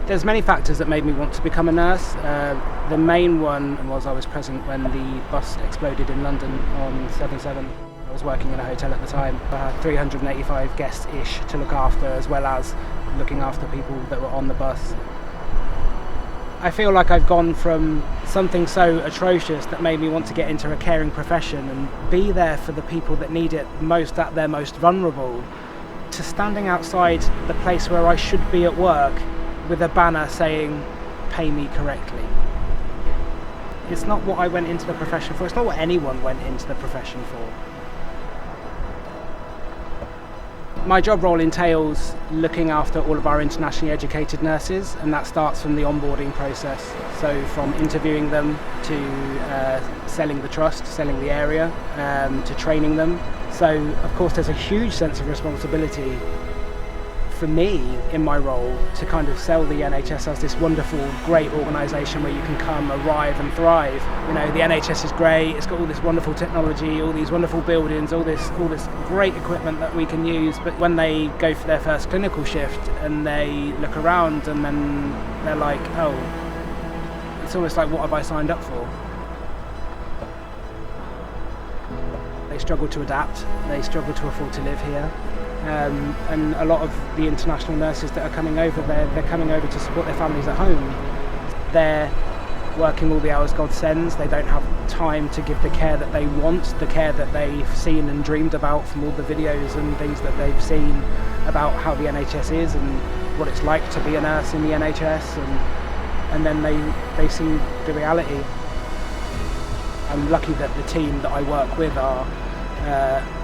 There's many factors that made me want to become a nurse. The main one was I was present when the bus exploded in London on 7/7. I was working in a hotel at the time. I had 385 guests-ish to look after, as well as looking after people that were on the bus. I feel like I've gone from something so atrocious that made me want to get into a caring profession and be there for the people that need it most at their most vulnerable, to standing outside the place where I should be at work with a banner saying, "Pay me correctly." It's not what I went into the profession for. It's not what anyone went into the profession for. My job role entails looking after all of our internationally educated nurses, and that starts from the onboarding process. So from interviewing them to selling the trust, selling the area, to training them. So of course there's a huge sense of responsibility for me in my role to kind of sell the NHS as this wonderful, great organisation where you can come, arrive and thrive. You know, the NHS is great, it's got all this wonderful technology, all these wonderful buildings, all this great equipment that we can use, but when they go for their first clinical shift and they look around and then they're like, oh, it's almost like, what have I signed up for? They struggle to adapt, they struggle to afford to live here. And a lot of the international nurses that are coming over, they're coming over to support their families at home. They're working all the hours God sends. They don't have time to give the care that they want, the care that they've seen and dreamed about from all the videos and things that they've seen about how the NHS is and what it's like to be a nurse in the NHS, and then they see the reality. I'm lucky that the team that I work with are,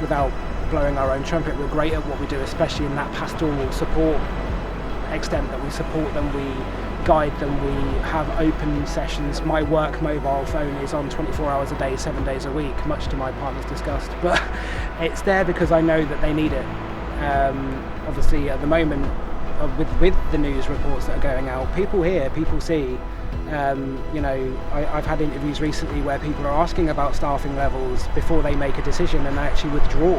without blowing our own trumpet, we're great at what we do, especially in that pastoral support extent, that we support them, we guide them, we have open sessions. My work mobile phone is on 24 hours a day, 7 days a week, much to my partner's disgust, but it's there because I know that they need it. Obviously at the moment, with the news reports that are going out, people hear, people see. You know, I've had interviews recently where people are asking about staffing levels before they make a decision, and they actually withdraw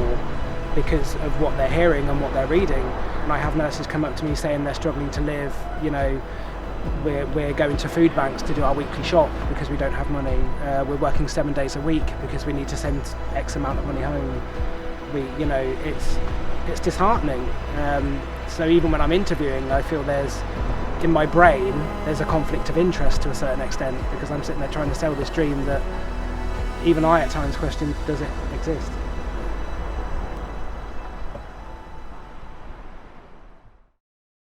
because of what they're hearing and what they're reading. And I have nurses come up to me saying they're struggling to live. You know, we're going to food banks to do our weekly shop because we don't have money. We're working 7 days a week because we need to send X amount of money home. You know, it's disheartening. So even when I'm interviewing, I feel in my brain, there's a conflict of interest to a certain extent, because I'm sitting there trying to sell this dream that even I at times question, does it exist?